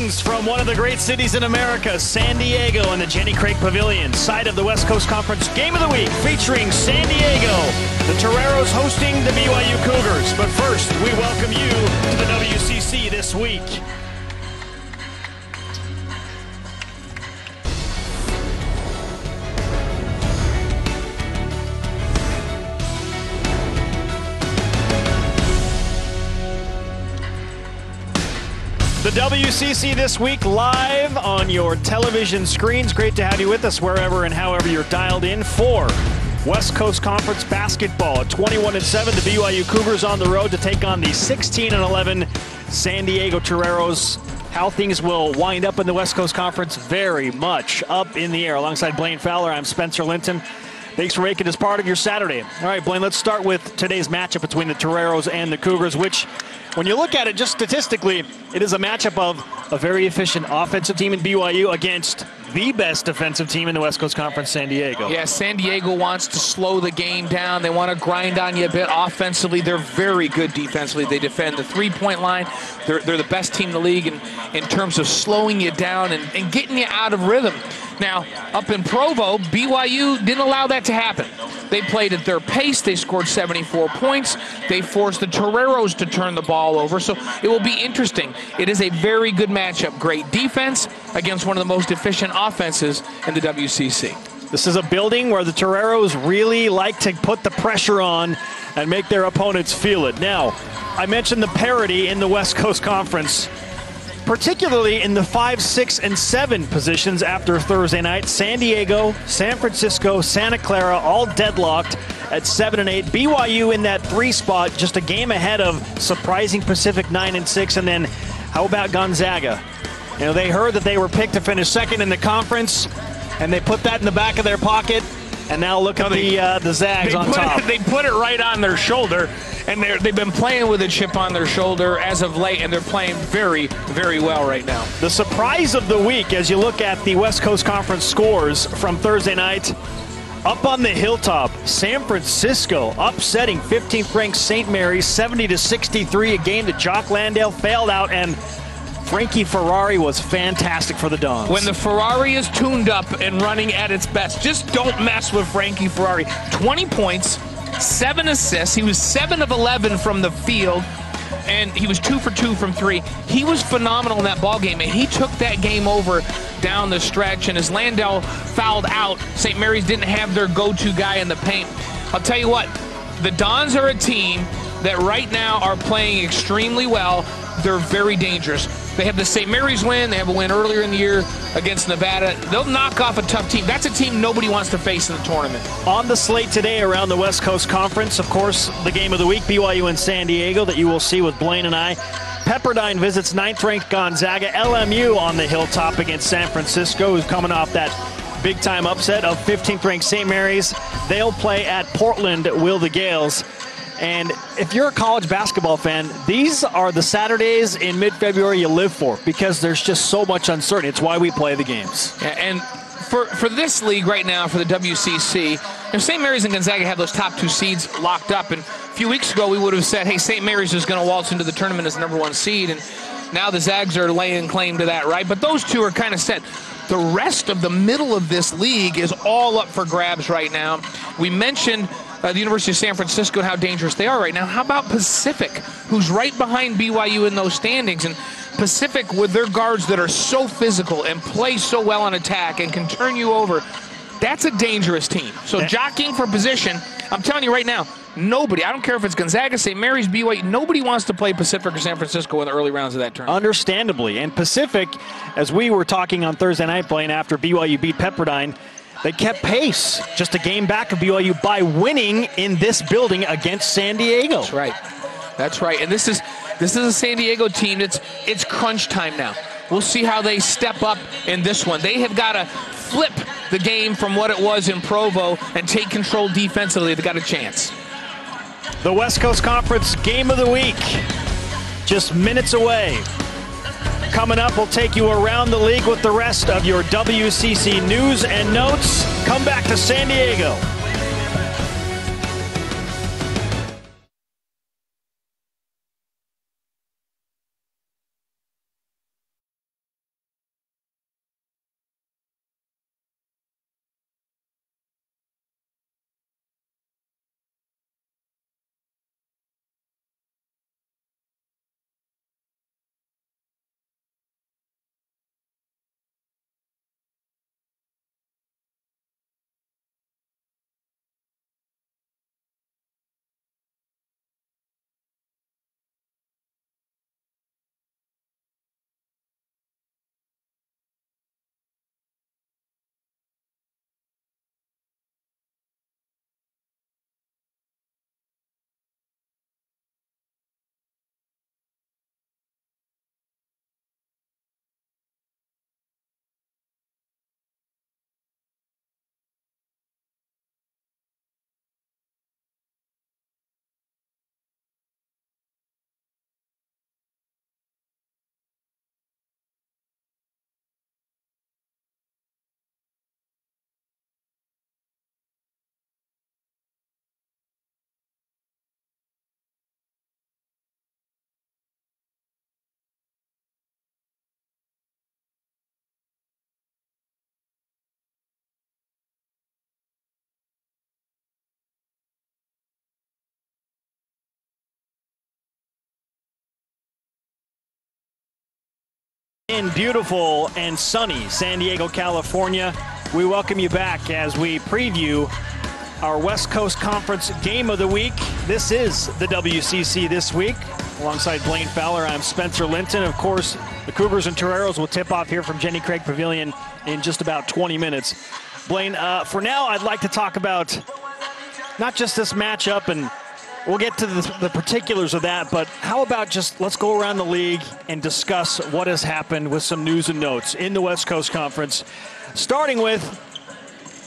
Greetings from one of the great cities in America, San Diego, and the Jenny Craig Pavilion, site of the West Coast Conference Game of the Week, featuring San Diego, the Toreros hosting the BYU Cougars. But first, we welcome you to the WCC This Week. The WCC This Week live on your television screens. Great to have you with us wherever and however you're dialed in for West Coast Conference basketball. At 21-7, the BYU Cougars on the road to take on the 16-11 San Diego Toreros. How things will wind up in the West Coast Conference, very much up in the air. Alongside Blaine Fowler, I'm Spencer Linton. Thanks for making this part of your Saturday. All right, Blaine, let's start with today's matchup between the Toreros and the Cougars, which, when you look at it just statistically, it is a matchup of a very efficient offensive team in BYU against the best defensive team in the West Coast Conference, San Diego. Yeah, San Diego wants to slow the game down. They want to grind on you a bit offensively. They're very good defensively. They defend the three-point line. They're the best team in the league in terms of slowing you down and getting you out of rhythm. Now, up in Provo, BYU didn't allow that to happen. They played at their pace. They scored 74 points. They forced the Toreros to turn the ball over. So it will be interesting. It is a very good matchup. Great defense against one of the most efficient offenses in the WCC. This is a building where the Toreros really like to put the pressure on and make their opponents feel it. Now, I mentioned the parity in the West Coast Conference, particularly in the 5, 6, and 7 positions after Thursday night. San Diego, San Francisco, Santa Clara, all deadlocked at 7 and 8. BYU in that 3 spot, just a game ahead of surprising Pacific 9 and 6. And then how about Gonzaga? You know, they heard that they were picked to finish second in the conference, and they put that in the back of their pocket. And now look at the Zags on top. They put it right on their shoulder, and they've been playing with a chip on their shoulder as of late, and they're playing very, very well right now. The surprise of the week, as you look at the West Coast Conference scores from Thursday night, up on the hilltop, San Francisco upsetting 15th-ranked St. Mary's 70-63, a game that Jock Landale failed out, and Frankie Ferrari was fantastic for the Dons. When the Ferrari is tuned up and running at its best, just don't mess with Frankie Ferrari. 20 points, 7 assists. He was 7 of 11 from the field, and he was 2 for 2 from 3. He was phenomenal in that ball game, and he took that game over down the stretch. And as Landale fouled out, St. Mary's didn't have their go-to guy in the paint. I'll tell you what, the Dons are a team that right now are playing extremely well. They're very dangerous. They have the St. Mary's win. They have a win earlier in the year against Nevada. They'll knock off a tough team. That's a team nobody wants to face in the tournament. On the slate today around the West Coast Conference, of course, the game of the week, BYU and San Diego, that you will see with Blaine and I. Pepperdine visits 9th-ranked Gonzaga. LMU on the hilltop against San Francisco, who's coming off that big-time upset of 15th-ranked St. Mary's. They'll play at Portland, will the Gales. And if you're a college basketball fan, these are the Saturdays in mid-February you live for, because there's just so much uncertainty. It's why we play the games. Yeah, and for this league right now, for the WCC, if St. Mary's and Gonzaga have those top 2 seeds locked up, and a few weeks ago we would have said, hey, St. Mary's is going to waltz into the tournament as the #1 seed, and now the Zags are laying claim to that, right? But those 2 are kind of set. The rest of the middle of this league is all up for grabs right now. We mentioned the University of San Francisco and how dangerous they are right now. How about Pacific, who's right behind BYU in those standings? And Pacific, with their guards that are so physical and play so well on attack and can turn you over, that's a dangerous team. So jockeying for position, I'm telling you right now, nobody, I don't care if it's Gonzaga, St. Mary's, BYU, nobody wants to play Pacific or San Francisco in the early rounds of that tournament. Understandably. And Pacific, as we were talking on Thursday night, Blaine, after BYU beat Pepperdine, they kept pace, just a game back of BYU, by winning in this building against San Diego. That's right. That's right. And this is a San Diego team that's, it's crunch time now. We'll see how they step up in this one. They have got to flip the game from what it was in Provo and take control defensively. They've got a chance. The West Coast Conference Game of the Week, just minutes away. Coming up, we'll take you around the league with the rest of your WCC news and notes. Come back to San Diego. In beautiful and sunny San Diego, California, we welcome you back as we preview our West Coast Conference Game of the Week. This is the WCC This Week. Alongside Blaine Fowler, I'm Spencer Linton. Of course, the Cougars and Toreros will tip off here from Jenny Craig Pavilion in just about 20 minutes. Blaine, for now, I'd like to talk about not just this matchup, and we'll get to the particulars of that, but how about just let's go around the league and discuss what has happened with some news and notes in the West Coast Conference, starting with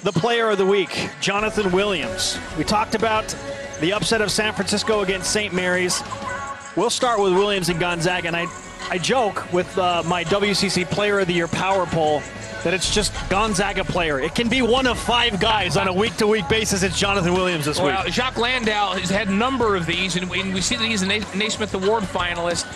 the player of the week, Jonathan Williams. We talked about the upset of San Francisco against St. Mary's. We'll start with Williams and Gonzaga, and I joke with my WCC Player of the Year power poll that it's just Gonzaga player. It can be one of 5 guys on a week-to-week basis. It's Jonathan Williams this week. Well, Jacques Landau has had a number of these, and we see that he's a Naismith Award finalist,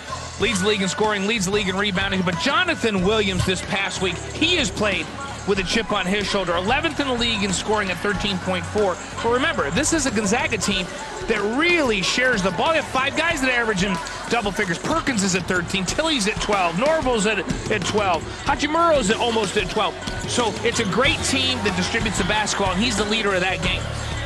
leads the league in scoring, leads the league in rebounding. But Jonathan Williams this past week, he has played with a chip on his shoulder, 11th in the league in scoring at 13.4. But remember, this is a Gonzaga team that really shares the ball. They have 5 guys that average in double figures. Perkins is at 13, Tilly's at 12, Norval's at 12, Hachimuro's at almost at 12. So it's a great team that distributes the basketball, and he's the leader of that game.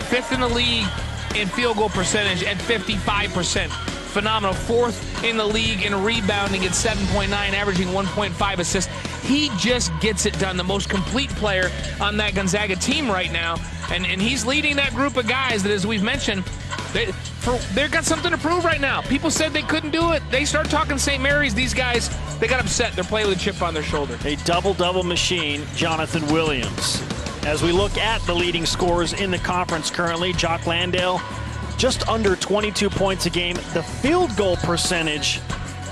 5th in the league in field goal percentage at 55%. Phenomenal. 4th in the league in rebounding at 7.9, averaging 1.5 assists. He just gets it done. The most complete player on that Gonzaga team right now. And he's leading that group of guys that, as we've mentioned, they've got something to prove right now. People said they couldn't do it. They start talking St. Mary's. These guys, they got upset. They're playing with a chip on their shoulder. A double-double machine, Jonathan Williams. As we look at the leading scorers in the conference currently, Jacques Landale, just under 22 points a game. The field goal percentage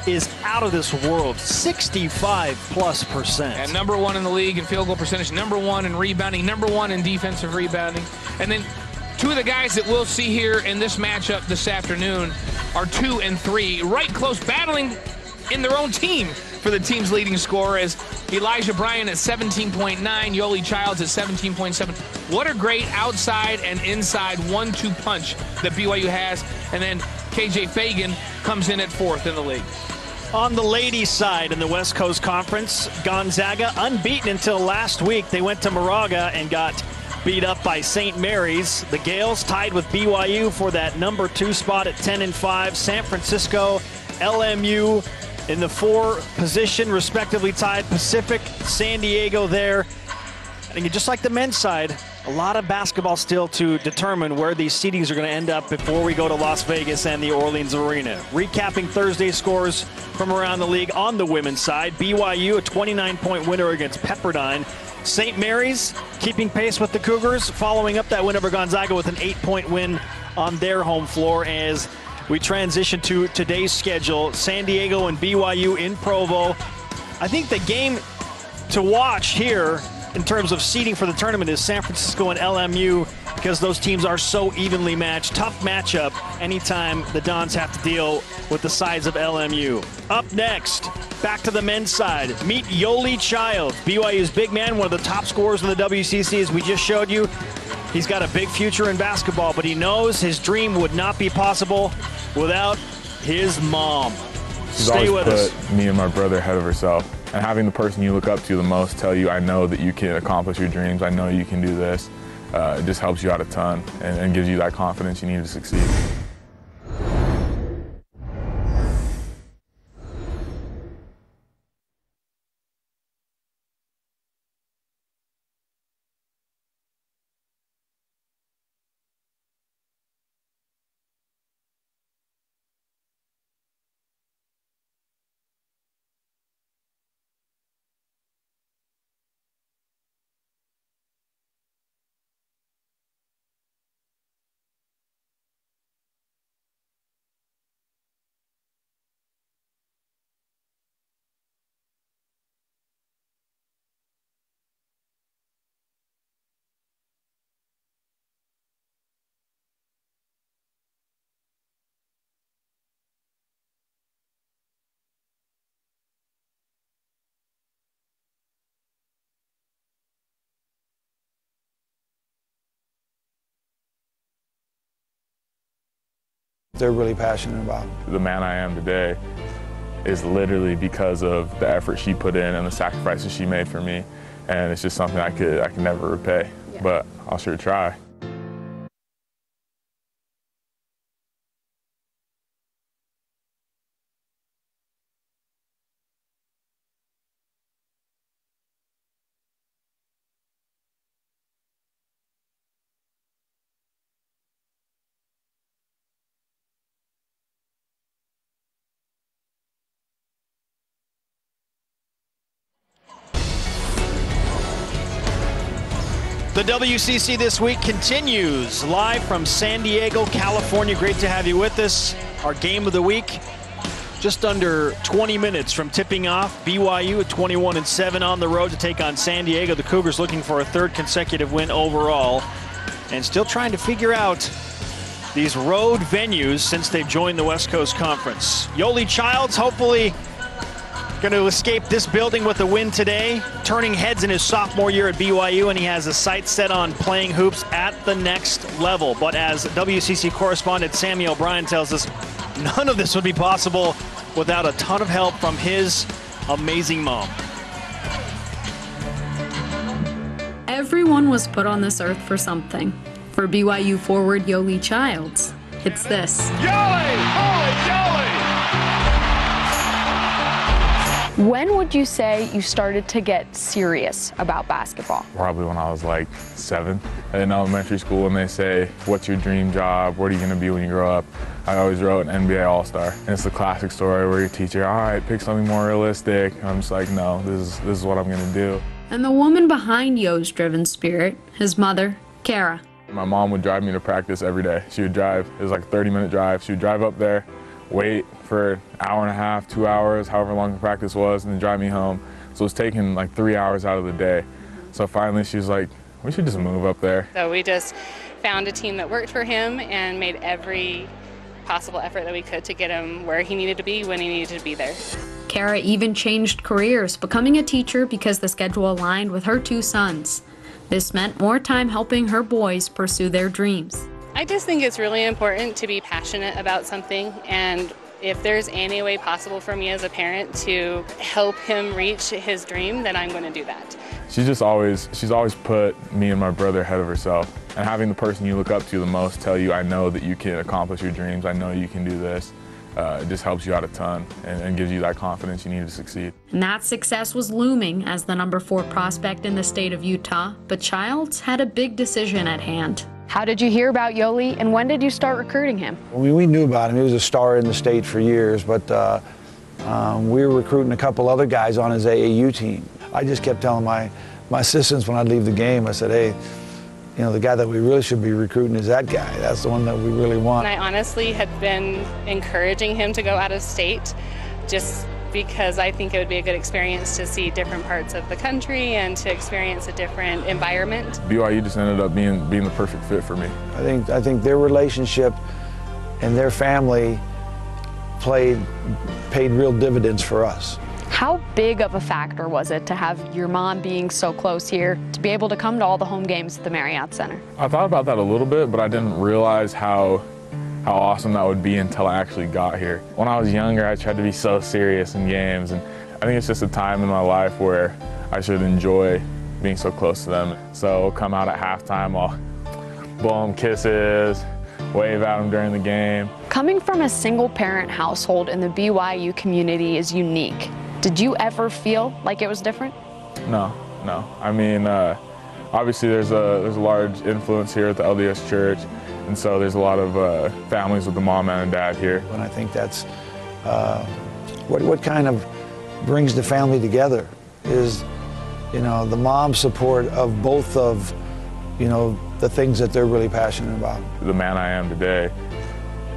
is out of this world, 65+%. And number 1 in the league in field goal percentage, number 1 in rebounding, number 1 in defensive rebounding. And then 2 of the guys that we'll see here in this matchup this afternoon are 2 and 3, right close, battling in their own team for the team's leading scorer, as Elijah Bryan at 17.9, Yoeli Childs at 17.7. What a great outside and inside 1-2 punch that BYU has. And then KJ Fagan comes in at 4th in the league. On the ladies' side in the West Coast Conference, Gonzaga unbeaten until last week. They went to Moraga and got beat up by St. Mary's. The Gales tied with BYU for that number 2 spot at 10-5. San Francisco, LMU in the 4 position, respectively tied. Pacific, San Diego there. And just like the men's side, a lot of basketball still to determine where these seedings are going to end up before we go to Las Vegas and the Orleans Arena. Recapping Thursday's scores from around the league on the women's side. BYU, a 29-point winner against Pepperdine. St. Mary's keeping pace with the Cougars, following up that win over Gonzaga with an 8-point win on their home floor. As we transition to today's schedule, San Diego and BYU in Provo. I think the game to watch here in terms of seeding for the tournament is San Francisco and LMU, because those teams are so evenly matched. Tough matchup anytime the Dons have to deal with the sides of LMU. Up next, back to the men's side. Meet Yoeli Childs, BYU's big man, one of the top scorers in the WCC, as we just showed you. He's got a big future in basketball, but he knows his dream would not be possible without his mom. Stay with us. Put me and my brother ahead of herself. And having the person you look up to the most tell you, I know that you can accomplish your dreams, I know you can do this, it just helps you out a ton and gives you that confidence you need to succeed. They're really passionate about. The man I am today is literally because of the effort she put in and the sacrifices she made for me. And it's just something I can never repay, but I'll sure try. The WCC This Week continues live from San Diego, California. Great to have you with us. Our game of the week, just under 20 minutes from tipping off. BYU at 21-7 on the road to take on San Diego. The Cougars looking for a third consecutive win overall and still trying to figure out these road venues since they've joined the West Coast Conference. Yoeli Childs hopefully going to escape this building with a win today, turning heads in his sophomore year at BYU, and he has a sight set on playing hoops at the next level. But as WCC correspondent Sammy O'Brien tells us, none of this would be possible without a ton of help from his amazing mom. Everyone was put on this earth for something. For BYU forward Yoeli Childs, it's this. Yoeli! Holy Yoeli! When would you say you started to get serious about basketball? Probably when I was like 7 in elementary school, and they say, what's your dream job? What are you going to be when you grow up? I always wrote an NBA All-Star. And it's the classic story where your teacher, all right, pick something more realistic. And I'm just like, no, this is what I'm going to do. And the woman behind Yo's driven spirit, his mother, Kara. My mom would drive me to practice every day. She would drive, it was like a 30-minute drive. She would drive up there, wait for an hour and a half, 2 hours, however long the practice was, and then drive me home. So it was taking like 3 hours out of the day. So finally she was like, we should just move up there. So we just found a team that worked for him and made every possible effort that we could to get him where he needed to be when he needed to be there. Kara even changed careers, becoming a teacher because the schedule aligned with her 2 sons. This meant more time helping her boys pursue their dreams. I just think it's really important to be passionate about something, and if there's any way possible for me as a parent to help him reach his dream, then I'm going to do that. She's always put me and my brother ahead of herself. And having the person you look up to the most tell you, I know that you can accomplish your dreams, I know you can do this, it just helps you out a ton and gives you that confidence you need to succeed. And that success was looming as the number 4 prospect in the state of Utah, but Childs had a big decision at hand. How did you hear about Yoeli, and when did you start recruiting him? We knew about him. He was a star in the state for years, but we were recruiting a couple other guys on his AAU team. I just kept telling my assistants when I'd leave the game, I said, hey, you know, the guy that we really should be recruiting is that guy. That's the one that we really want. And I honestly had been encouraging him to go out of state just because I think it would be a good experience to see different parts of the country and to experience a different environment. BYU just ended up being the perfect fit for me. I think their relationship and their family paid real dividends for us. How big of a factor was it to have your mom being so close here, to be able to come to all the home games at the Marriott Center? I thought about that a little bit, but I didn't realize how awesome that would be until I actually got here. When I was younger, I tried to be so serious in games, and I think it's just a time in my life where I should enjoy being so close to them. So we'll come out at halftime, I'll blow them kisses, wave at them during the game. Coming from a single-parent household in the BYU community is unique. Did you ever feel like it was different? No. I mean, obviously there's a large influence here at the LDS Church, and so there's a lot of families with the mom and dad here. And I think that's what kind of brings the family together is, you know, the mom's support of both of, you know, the things that they're really passionate about. The man I am today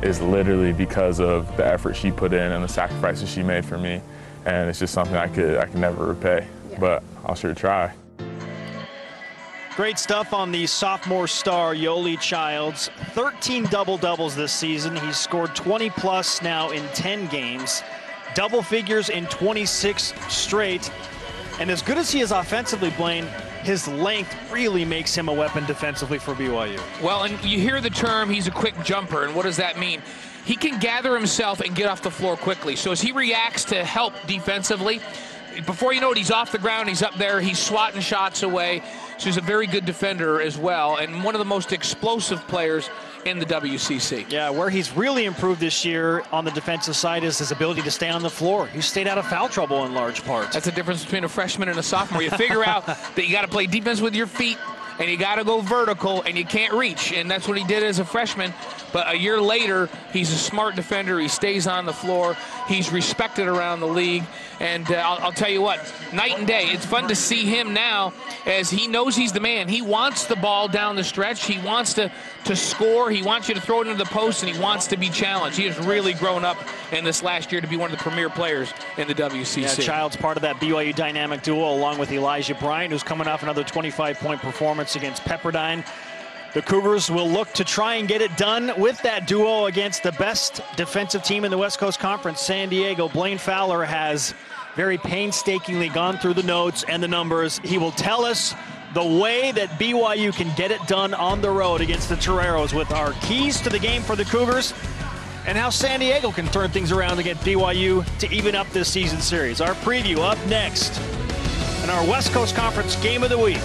is literally because of the effort she put in and the sacrifices she made for me, and it's just something I could never repay, but I'll sure try. Great stuff on the sophomore star, Yoeli Childs. 13 double-doubles this season. He's scored 20-plus now in 10 games. Double figures in 26 straight. And as good as he is offensively, Blaine, his length really makes him a weapon defensively for BYU. Well, and you hear the term, he's a quick jumper, and what does that mean? He can gather himself and get off the floor quickly. So as he reacts to help defensively, before you know it, he's off the ground, he's up there, he's swatting shots away. So he's a very good defender as well, and one of the most explosive players in the WCC. Yeah, where he's really improved this year on the defensive side is his ability to stay on the floor. He stayed out of foul trouble in large part. That's the difference between a freshman and a sophomore. You figure out that you got to play defense with your feet, and you got to go vertical, and you can't reach, and that's what he did as a freshman. But a year later, he's a smart defender. He stays on the floor. He's respected around the league. And I'll tell you what, night and day. It's fun to see him now as he knows he's the man. He wants the ball down the stretch. He wants to score. He wants you to throw it into the post, and he wants to be challenged. He has really grown up in this last year to be one of the premier players in the WCC. Yeah, Childs part of that BYU dynamic duo along with Elijah Bryant, who's coming off another 25-point performance against Pepperdine. The Cougars will look to try and get it done with that duo against the best defensive team in the West Coast Conference, San Diego. Blaine Fowler has very painstakingly gone through the notes and the numbers. He will tell us the way that BYU can get it done on the road against the Toreros with our keys to the game for the Cougars and how San Diego can turn things around against BYU to even up this season series. Our preview up next in our West Coast Conference Game of the Week.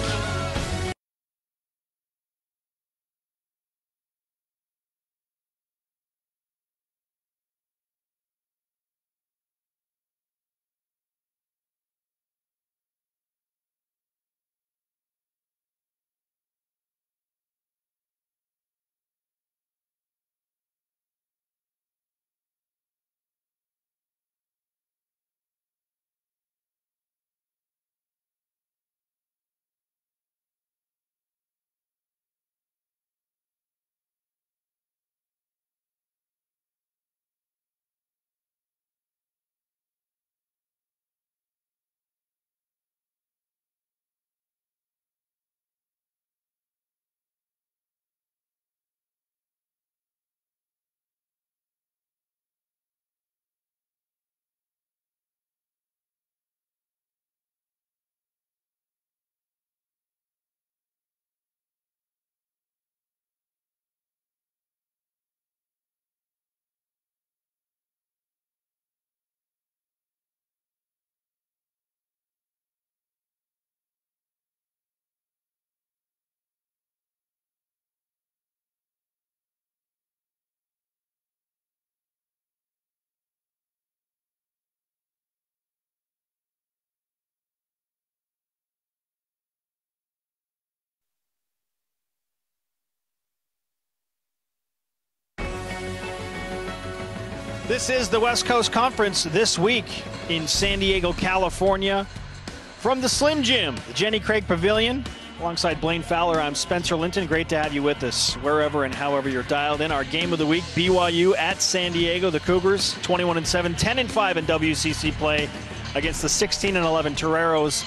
This is the West Coast Conference this week in San Diego, California. From the Slim Jim, the Jenny Craig Pavilion, alongside Blaine Fowler, I'm Spencer Linton. Great to have you with us wherever and however you're dialed in. Our game of the week, BYU at San Diego. The Cougars, 21-7, 10-5 in WCC play against the 16-11 Toreros.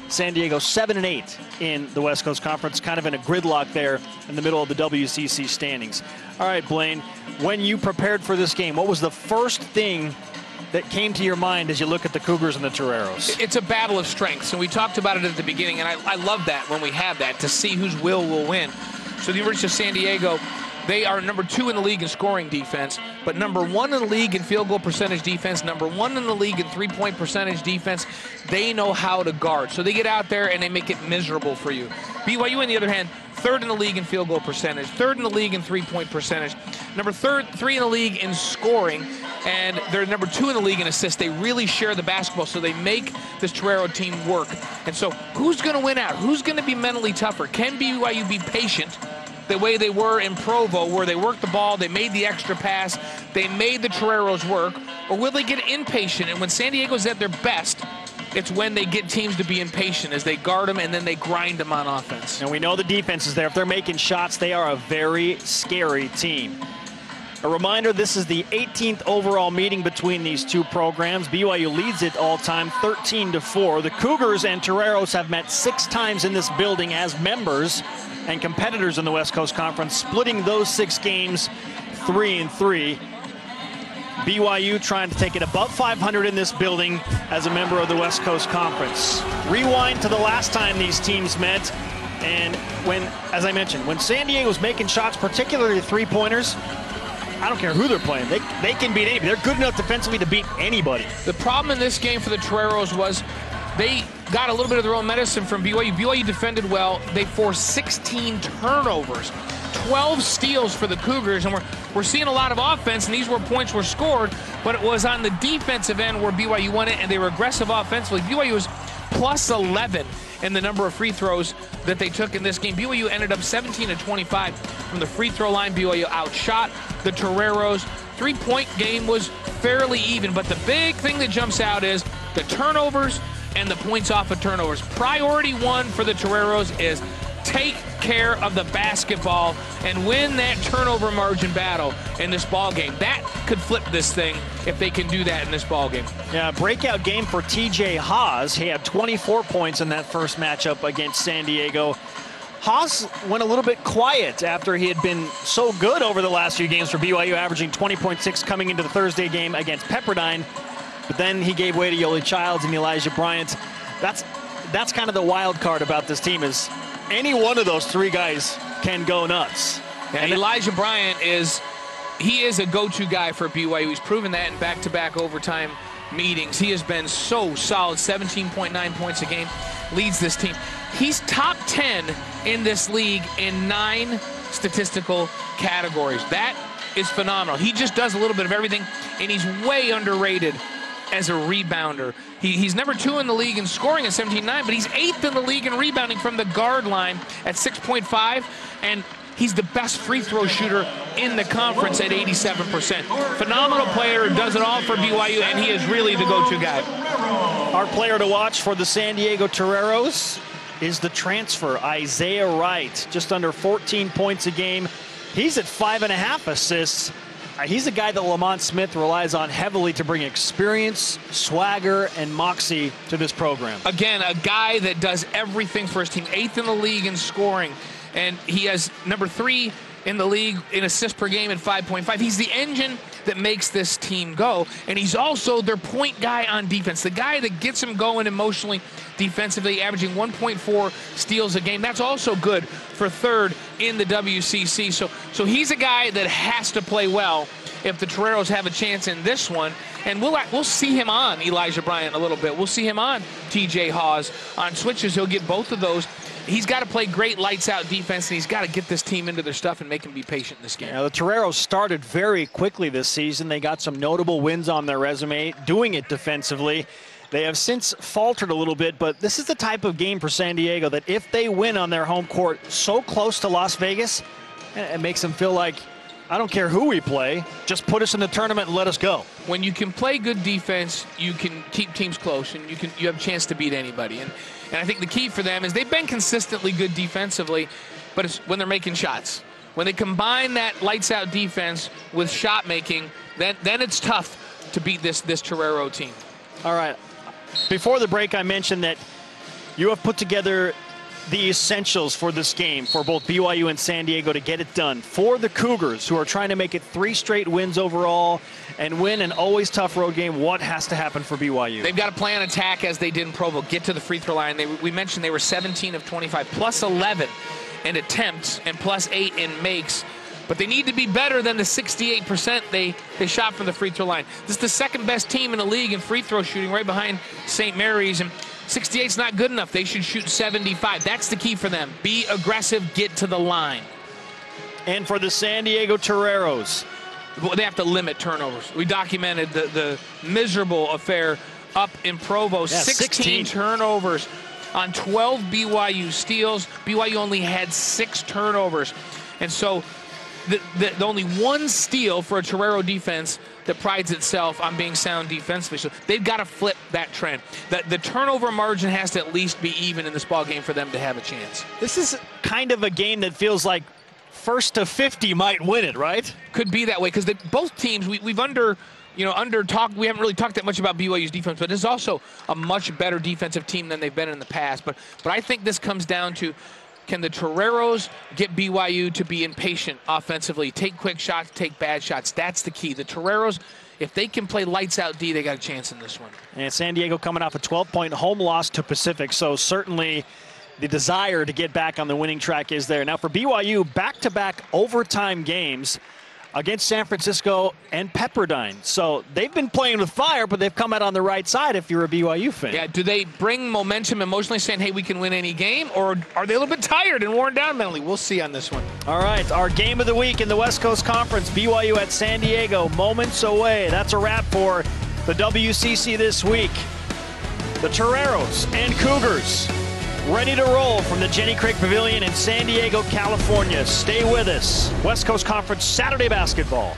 San Diego 7-8 in the West Coast Conference, kind of in a gridlock there in the middle of the WCC standings. All right, Blaine, when you prepared for this game, what was the first thing that came to your mind as you look at the Cougars and the Toreros? It's a battle of strengths, and we talked about it at the beginning, and I love that when we have that, to see whose will win. So the University of San Diego, they are number 2 in the league in scoring defense, but number 1 in the league in field goal percentage defense, number 1 in the league in three-point percentage defense. They know how to guard. So they get out there and they make it miserable for you. BYU, on the other hand, 3rd in the league in field goal percentage, 3rd in the league in three-point percentage, number 3 in the league in scoring, and they're number 2 in the league in assists. They really share the basketball, so they make this Torero team work. And so who's going to win out? Who's going to be mentally tougher? Can BYU be patient the way they were in Provo, where they worked the ball, they made the extra pass, they made the Toreros work, or will they get impatient? And when San Diego's at their best, it's when they get teams to be impatient as they guard them and then they grind them on offense. And we know the defense is there. If they're making shots, they are a very scary team. A reminder, this is the 18th overall meeting between these two programs. BYU leads it all time, 13-4. The Cougars and Toreros have met 6 times in this building as members and competitors in the West Coast Conference, splitting those 6 games 3-3. BYU trying to take it above 500 in this building as a member of the West Coast Conference. Rewind to the last time these teams met, and when, as I mentioned, when San Diego's making shots, particularly three-pointers, I don't care who they're playing. They can beat anybody. They're good enough defensively to beat anybody. The problem in this game for the Toreros was they got a little bit of their own medicine from BYU. BYU defended well. They forced 16 turnovers, 12 steals for the Cougars, and we're seeing a lot of offense, and these were points were scored, but it was on the defensive end where BYU won it, and they were aggressive offensively. BYU was plus 11 in the number of free throws that they took in this game. BYU ended up 17 of 25 from the free throw line. BYU outshot the Toreros. Three-point game was fairly even, but the big thing that jumps out is the turnovers and the points off of turnovers. Priority one for the Toreros is take care of the basketball and win that turnover margin battle in this ball game. That could flip this thing if they can do that in this ball game. Yeah, breakout game for TJ Haas. He had 24 points in that first matchup against San Diego. Haas went a little bit quiet after he had been so good over the last few games for BYU, averaging 20.6 coming into the Thursday game against Pepperdine. But then he gave way to Yoeli Childs and Elijah Bryant. That's kind of the wild card about this team, is any one of those three guys can go nuts. Yeah, and Elijah Bryant is a go-to guy for BYU. He's proven that in back-to-back overtime meetings. He has been so solid, 17.9 points a game, leads this team. He's top 10 in this league in 9 statistical categories. That is phenomenal. He just does a little bit of everything, and he's way underrated as a rebounder. He's number 2 in the league in scoring at 17.9, but he's 8th in the league in rebounding from the guard line at 6.5, and he's the best free throw shooter in the conference at 87%. Phenomenal player, does it all for BYU, and he is really the go-to guy. Our player to watch for the San Diego Toreros is the transfer, Isaiah Wright, just under 14 points a game. He's at 5.5 assists. He's a guy that Lamont Smith relies on heavily to bring experience, swagger, and moxie to this program. Again, a guy that does everything for his team. 8th in the league in scoring, and he has number 3 in the league in assists per game at 5.5. He's the engine that makes this team go, and he's also their point guy on defense, the guy that gets them going emotionally defensively, averaging 1.4 steals a game. That's also good for 3rd in the WCC. So he's a guy that has to play well if the Toreros have a chance in this one. And we'll see him on Elijah Bryant a little bit. We'll see him on TJ Haas on switches. He'll get both of those. He's got to play great lights-out defense, and he's got to get this team into their stuff and make them be patient in this game. Yeah, the Toreros started very quickly this season. They got some notable wins on their resume, doing it defensively. They have since faltered a little bit, but this is the type of game for San Diego that if they win on their home court so close to Las Vegas, it makes them feel like, I don't care who we play, just put us in the tournament and let us go. When you can play good defense, you can keep teams close, and you have a chance to beat anybody. And I think the key for them is they've been consistently good defensively, but it's when they're making shots. When they combine that lights-out defense with shot making, then it's tough to beat this Torero team. All right. Before the break, I mentioned that you have put together the essentials for this game for both BYU and San Diego to get it done. For the Cougars, who are trying to make it 3 straight wins overall and win an always tough road game, what has to happen for BYU? They've got to play on attack as they did in Provo, get to the free throw line. We mentioned they were 17 of 25, plus 11 in attempts and plus 8 in makes. But they need to be better than the 68% they shot from the free throw line. This is the 2nd best team in the league in free throw shooting, right behind St. Mary's. And 68 is not good enough. They should shoot 75. That's the key for them. Be aggressive, get to the line. And for the San Diego Toreros, they have to limit turnovers. We documented the miserable affair up in Provo. 16 turnovers on 12 BYU steals. BYU only had 6 turnovers. And so the only 1 steal for a Torero defense that prides itself on being sound defensively. So they've got to flip that trend. The turnover margin has to at least be even in this ball game for them to have a chance. This is kind of a game that feels like 1st to 50 might win it, right? Could be that way, because both teams, we haven't really talked that much about BYU's defense, but this is also a much better defensive team than they've been in the past. But I think this comes down to, Can the Toreros get BYU to be impatient offensively, take quick shots, take bad shots? That's the key. The Toreros, if they can play lights out D, they got a chance in this one. And San Diego coming off a 12-point home loss to Pacific, so certainly the desire to get back on the winning track is there. Now for BYU, back-to-back overtime games against San Francisco and Pepperdine. So they've been playing with fire, but they've come out on the right side if you're a BYU fan. Yeah, do they bring momentum emotionally saying, hey, we can win any game? Or are they a little bit tired and worn down mentally? We'll see on this one. All right, our game of the week in the West Coast Conference, BYU at San Diego, moments away. That's a wrap for the WCC this week. The Toreros and Cougars ready to roll from the Jenny Craig Pavilion in San Diego, California. Stay with us. West Coast Conference Saturday basketball.